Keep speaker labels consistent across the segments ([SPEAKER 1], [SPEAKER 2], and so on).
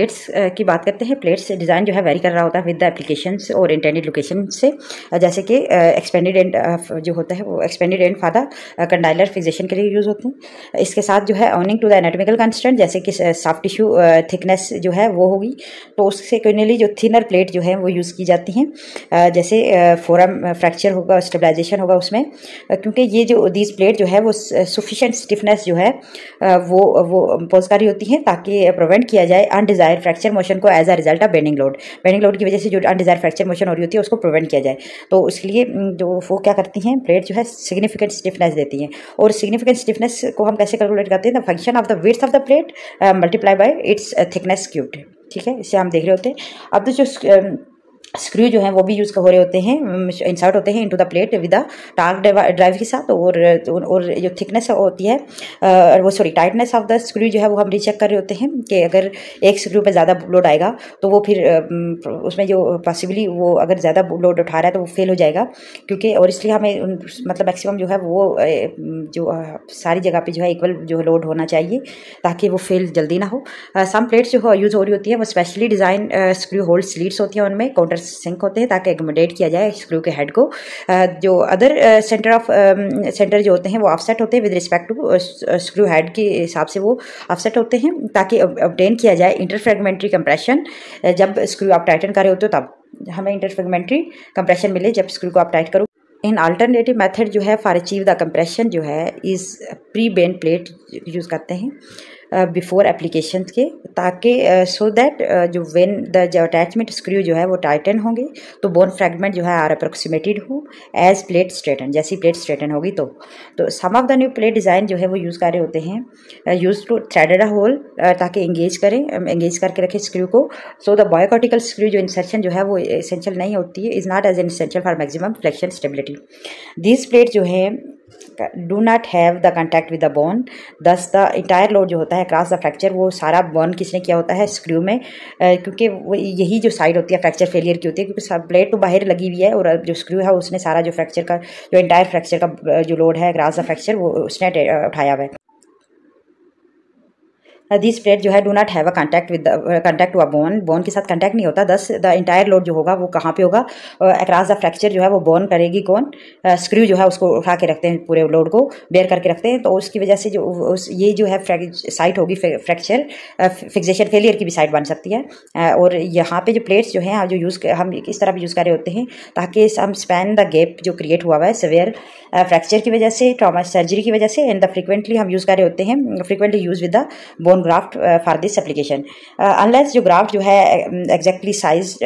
[SPEAKER 1] Plates की बात करते हैं। प्लेट्स डिज़ाइन जो है वेरी कर रहा होता है विद द एप्लीकेशंस और इंटेंडेड लोकेशन से, जैसे कि एक्सपेंडेड एंड जो होता है वो expanded end for the condylar fixation के लिए यूज़ होते हैं। इसके साथ जो है owing to the anatomical constraint, जैसे कि सॉफ्ट टिश्यू थिकनेस जो है वो होगी, तो उससे कोइनली जो थिनर प्लेट जो है वो यूज़ की जाती हैं। जैसे फोरम फ्रैक्चर होगा, स्टेबलाइजेशन होगा उसमें, क्योंकि ये जो दीज प्लेट जो है वो सफिशिएंट स्टिफनेस जो है वो पोजकारी होती हैं, ताकि प्रिवेंट किया जाए अनडिजायर फ्रैक्चर मोशन को as a result of bending load की वजह से जो अनडिजायर फ्रैक्चर मोशन हो रही होती है उसको प्रिवेंट किया जाए। तो उसके लिए जो वो क्या करती हैं, प्लेट जो है सिग्निफिकेंट स्टिफनेस देती हैं। और सिग्निफिकेंट स्टिफनेस को हम कैसे कैलकुलेट करते हैं, the function of the width of the plate multiply by it's thickness cubed. ठीक है, इसे हम देख रहे होते हैं। अब तो जो स्क्रू जो है वो भी यूज़ हो रहे होते हैं, इंसर्ट होते हैं into the plate with the torque drive के साथ, और जो थिकनेस होती है वो sorry tightness of the screw जो है वो हम रीचेक कर रहे होते हैं कि अगर एक स्क्रू पे ज़्यादा लोड आएगा तो वो फिर उसमें जो पॉसिबली वो अगर ज़्यादा लोड उठा रहा है तो वो फेल हो जाएगा, क्योंकि और इसलिए हमें मतलब मैक्सिमम जो है वो जो सारी जगह पे जो है इक्वल जो लोड होना चाहिए ताकि वो फेल जल्दी ना हो। सम प्लेट्स जो यूज़ हो रही होती है वो स्पेशली डिज़ाइन स्क्रू होल्ड स्लीट्स होती हैं, उनमें काउंटर सिंक होते हैं ताकि एकोमोडेट किया जाए स्क्रू के हेड को। जो अदर सेंटर जो होते हैं वो ऑफसेट होते हैं with respect to screw head के हिसाब से वो ऑफसेट होते हैं, ताकि ऑब्टेन किया जाए इंटरफ्रेगमेंट्री कंप्रेशन। जब स्क्रू आप टाइटन कर रहे होते हो तब हमें इंटरफ्रेगमेंट्री कंप्रेशन मिले जब स्क्रू को आप टाइट करो। इन अल्टरनेटिव मेथड जो है फॉर अचीव द कंप्रेशन जो है is pre bend plate use करते हैं बिफोर एप्लीकेशन के, ताकि सो दैट जो वेन द जो अटैचमेंट स्क्रू जो है वो टाइटन होंगे तो बोन फ्रैगमेंट जो है आर अप्रोक्सीमेटेड हो एज प्लेट स्ट्रेटन, जैसी प्लेट स्ट्रेटन होगी। तो some of the new plate design जो है वो यूज़ कर रहे होते हैं यूज़ टू थ्रेडेड होल, ताकि एंगेज करके रखें स्क्रू को। सो द बॉयकॉटिकल स्क्रू जो इंसर्शन जो है वो एसेंशियल नहीं होती है, is not as essential for maximum flexion stability. This plate जो है do not have the contact with the bone, दस द इंटायर लोड जो होता है क्रॉस द फ्रैक्चर वो सारा बोन किसने किया होता है स्क्रू में, क्योंकि वो यही जो साइड होती है फ्रैक्चर फेलियर की होती है, क्योंकि प्लेट तो बाहर लगी हुई है और जो स्क्रू है उसने सारा जो फ्रैक्चर का जो इंटायर फ्रैक्चर का जो लोड है क्रॉस द फ्रैक्चर वो उसने उठाया हुआ है। दिस प्लेट जो है do not have a contact to a bone के साथ कॉन्टैक्ट नहीं होता, दस द इंटायर लोड जो होगा वो कहाँ पे होगा, अक्रॉस द फ्रैक्चर जो है वो बोन करेगी कौन, स्क्रू जो है उसको उठा के रखते हैं, पूरे लोड को बेयर करके रखते हैं। तो उसकी वजह से जो ये जो है साइट होगी फ्रैक्चर फिक्सेशन फेलियर की भी साइट बन सकती है। और यहाँ पे जो प्लेट्स जो हैं जो हम इस तरह भी यूज़ कर रहे होते हैं ताकि हम स्पैन द गैप जो क्रिएट हुआ है सेवियर फ्रैक्चर की वजह से, ट्रॉमा सर्जरी की वजह से, एंड द फ्रिक्वेंटली हम यूज़ कर रहे होते हैं frequently use with the bone graft for this application. Unless जो ग्राफ्ट जो है एग्जैक्टली साइज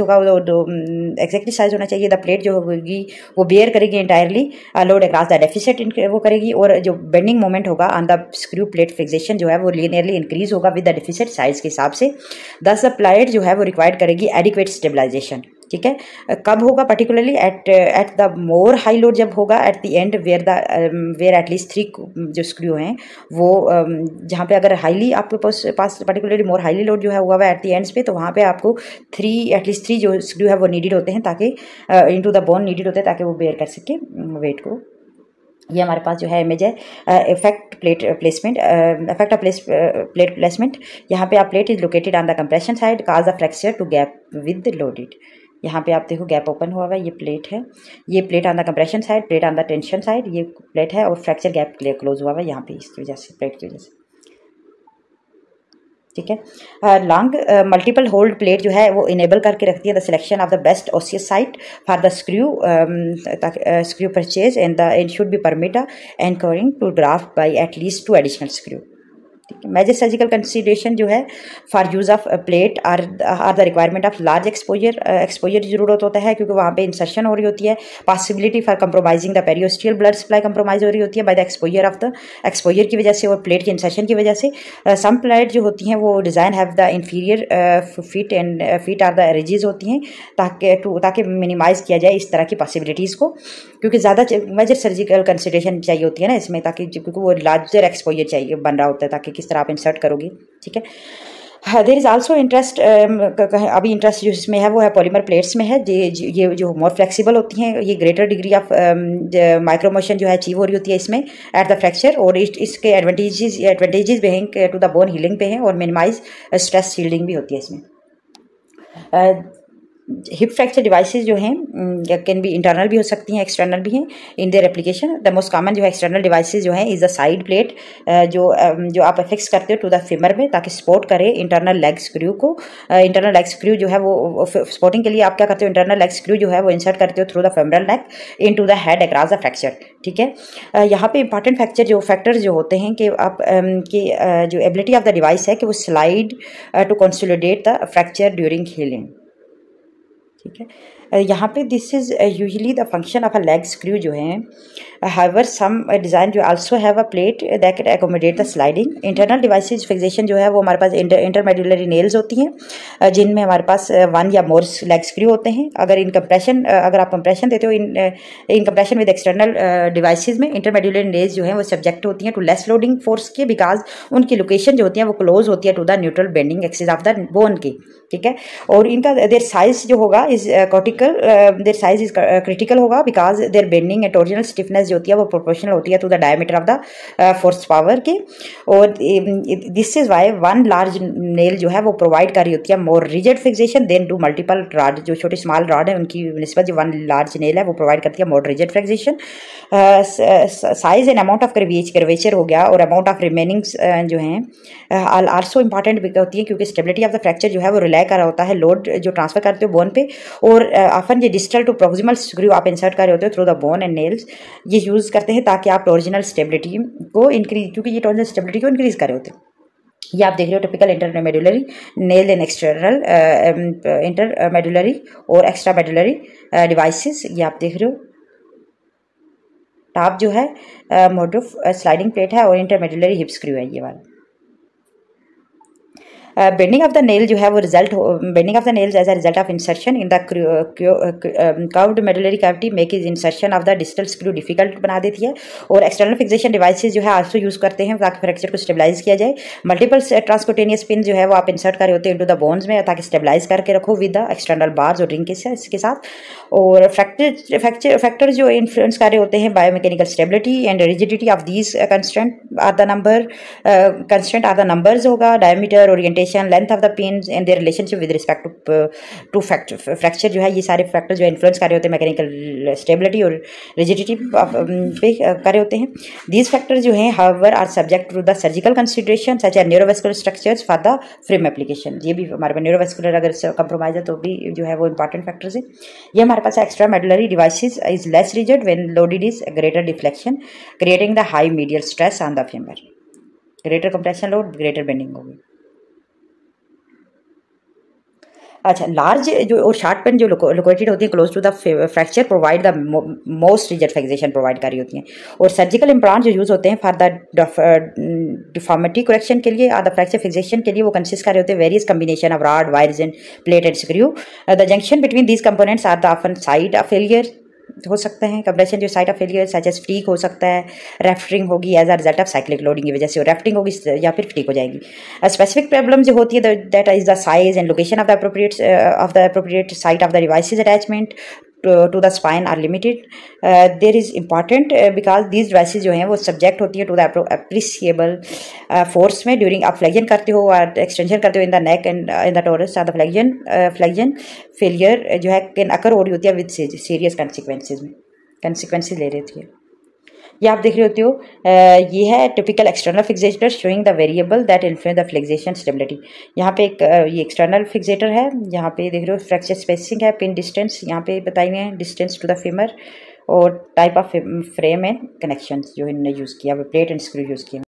[SPEAKER 1] होगा एग्जैक्टली साइज होना चाहिए, द प्लेट जो होगी वो बेयर करेगी entirely load across the deficit वो करेगी, और जो बेंडिंग मोमेंट होगा on the screw plate fixation जो है वो लीनियरली इंक्रीज होगा विद द डेफिसिट साइज के हिसाब से। दस द प्लेट जो है वो रिक्वायर्ड करेगी एडिक्वेट स्टेबलाइजेशन। ठीक है, कब होगा particularly at the more high load, जब होगा at the end where at least 3 जो स्क्रू हैं वो जहाँ पे अगर हाईली आपके पास पर्टिकुलरली मोर हाईली लोड जो है हुआ है एट द एंड्स पे, तो वहाँ पे आपको एटलीस्ट 3 जो स्क्रू है वो नीडेड होते हैं, ताकि इनटू द बोन नीडेड होते हैं ताकि वो बेयर कर सके वेट को। ये हमारे पास जो है इमेज है effect plate placement, effect of plate placement. यहाँ पे आप plate is located on the compression side cause the fracture to gap with loaded. यहाँ पे आप देखो गैप ओपन हुआ हुआ है, ये प्लेट है, ये plate on the compression side, plate on the tension side, ये प्लेट है, और फ्रैक्चर गैप क्लोज हुआ हुआ है यहाँ पे इसकी वजह से, प्लेट की वजह से। ठीक है, लॉन्ग मल्टीपल होल्ड प्लेट जो है वो इनेबल करके रखती है the selection of the best osseous site for the screw purchase and should be permit anchoring to draft by at least 2 additional screw. Major surgical consideration जो है for use of plate are the requirement of large exposure की जरूरत होता है, क्योंकि वहाँ पे insertion हो रही होती है, possibility for compromising the periosteal blood supply compromise हो रही होती है बाय द एक्सपोजर की वजह से और प्लेट के इंसर्शन की वजह से। सम प्लेट जो होती हैं वो design have the inferior feet are the ridges होती हैं ताकि मिनिमाइज किया जाए इस तरह की पॉसिबिलिटीज़ को, क्योंकि ज़्यादा मेजर सर्जिकल कंसिडरेशन चाहिए होती है ना इसमें, ताकि क्योंकि वो लार्जर एक्सपोजर चाहिए बन रहा होता है ताकि किस तरह आप इंसर्ट करोगे। ठीक है, देर इज़ आल्सो इंटरेस्ट, अभी इंटरेस्ट जो इसमें है वो है पॉलीमर प्लेट्स में है। ये जो मोर फ्लेक्सिबल होती हैं, ये ग्रेटर डिग्री ऑफ माइक्रोमोशन जो है अचीव हो रही होती है इसमें एट द फ्रैक्चर, और इसके एडवांटेजेस भी हैं टू द बोन हीलिंग पे हैं, और मिनिमाइज स्ट्रेस शील्डिंग भी होती है इसमें। हिप फ्रैक्चर डिवाइसेस जो हैं कैन बी इंटरनल भी हो सकती हैं, एक्सटर्नल भी हैं in their application. The most common जो है एक्सटर्नल डिवाइसेस जो हैं इज़ द साइड प्लेट, जो आप फिक्स करते हो टू द फिमर में ताकि सपोर्ट करे इंटरनल लेग स्क्रू को। इंटरनल लेग स्क्रू जो है वो सपोर्टिंग के लिए आप क्या करते हो, इंटरनल लेग स्क्रू जो है वो इंसर्ट करते हो through the femoral neck into the head across the fracture. ठीक है, यहाँ पे इंपॉर्टेंट फैक्टर्स जो होते हैं कि आप जो एबिलिटी ऑफ द डिवाइस है कि वो slide to consolidate the fracture during healing. ठीक है, यहाँ पे this is usually the function of a leg screw जो है। हाउएवर सम डिज़ाइन जो also have a plate that can accommodate the sliding. Internal devices fixation जो है वो हमारे पास इंटरमेडुलरी नेल्स होती हैं जिनमें हमारे पास वन या मोर लेग स्क्रू होते हैं। अगर आप कंप्रेशन देते हो in compression with external devices में, इंटरमेडुलरी नेल्स जो हैं वो सब्जेक्ट होती हैं टू लेस लोडिंग फोर्स के, बिकॉज उनकी लोकेशन जो होती है वो क्लोज होती है to the neutral bending axis of the bone की। ठीक है, और इनका देयर साइज जो होगा is cortical, their size is critical होगा because their bending and torsional stiffness जो होती है वो प्रोपोर्शनल होती है to the diameter of the force power के। और this is why one large nail जो है वो प्रोवाइड कर रही होती है more rigid fixation than to multiple rod. जो छोटे स्मॉल रॉड है उनकी निस्बत जो वन लार्ज नेल है वो प्रोवाइड करती है more rigid fixation. Size and amount of curvature हो गया, और अमाउंट ऑफ रिमेनिंग जो हैं आल्सो इंपॉर्टेंट होती है, क्योंकि स्टेबिलिटी ऑफ द फ्रैक्चर जो है वो रिलाई कर रहा होता है लोड जो ट्रांसफर करते हो बोन पे। और ऑफन ये डिस्टल टू प्रोक्सिमल स्क्रू आप इंसर्ट कर रहे होते हो through the bone and nails, ये यूज़ करते हैं ताकि आप टॉर्जनल स्टेबिलिटी को इंक्रीज, क्योंकि ये टॉर्जनल स्टेबिलिटी को इंक्रीज कर रहे होते हैं। ये आप देख रहे हो टिपिकल इंटरमेडुलरी नेल एंड एक्सटर्नल इंटरमेडुलरी और एक्स्ट्रा मेडुलरी डिवाइसेस, ये आप देख रहे हो। टॉप जो है मोटिव स्लाइडिंग प्लेट है और इंटरमेडुलरी हिप स्क्रू है ये वाला। बेंडिंग ऑफ द नेल जो है वो bending of the nails as a result of insertion in the curved medullary cavity make is insertion of the distal screw difficult बना देती है। और एक्सटर्नल फिक्सेशन डिवाइसेस जो है आल्सो यूज करते हैं ताकि फ्रैक्चर को स्टेबलाइज किया जाए। मल्टीपल ट्रांसक्यूटेनियस पिन जो है वो आप इंसर्ट कर रहे होते हैं इनटू द बोन्स में ताकि स्टेबलाइज करके रखो विद द एक्सटर्नल बार्स और रिंग के साथ। और फैक्टर जो इन्फ्लुएंस कर रहे होते हैं biomechanical stability and rigidity of these constant are the numbers होगा, diameter, orientation, length of the pins and their relationship with respect to fracture जो है। ये सारे फैक्टर जो इन्फ्लुएंस कर रहे होते हैं मैकेनिकल स्टेबिलिटी और रिजिडिटी पे कर रहे होते हैं। दीज फैक्टर जो हैं however are subject to the surgical consideration such as neurovascular structures for the frame application. ये भी हमारे पास न्यूरोवेस्कुलर अगर कंप्रोमाइज है तो भी जो है वो इंपॉर्टेंट फैक्टर्स है। ये हमारे पास extra medullary devices is less rigid when loaded is greater deflection creating the high medial stress on the femur. Greater compression load, greater bending होगी। अच्छा, लार्ज जो और शार्ट पेन जो लोकेटेड होती है close to the fracture provide the most rigid fixation provide कर रही होती हैं। और सर्जिकल इम्प्लांट जो यूज़ होते हैं फॉर द डिफॉर्मिटी करेक्शन के लिए और द फ्रैक्चर फिक्सेशन के लिए वो कंसिस्ट कर रहे होते हैं various combination of rod, wires and plate and screw. The junction between these components are the often site of failure हो सकते हैं। कंप्रेशन जो side of failure such as फ्टीक हो सकता है, रेफ्टिंग होगी as a result of cyclic loading की वजह से, और रेफ्टिंग होगी या फिर फ्टीक हो जाएगी। स्पेसिफिक प्रॉब्लम जो होती है that is the size and location of the appropriate site of the devices attachment to the spine are limited. There is important because these devices जो हैं वो सब्जेक्ट होती है टू द appreciable force में during आप flexion करते हो और एक्सटेंशन करते हो in the neck and in the torus the flexion failure जो है कैन अकर हो रही होती है विद सीरियस कंसिक्वेंसेज ले रही होती है। ये आप देख रहे होते हो, ये है typical external fixator showing the variable that influence the flexion stability. यहाँ पे एक ये एक्सटर्नल फिक्सेटर है, यहाँ पे देख रहे हो फ्रैक्चर स्पेसिंग है, पिन डिस्टेंस यहाँ पे बताई हुए हैं, डिस्टेंस टू द फेमर, और type of frame and connection जो इन्होंने यूज़ किया, प्लेट एंड स्क्रू यूज़ किया।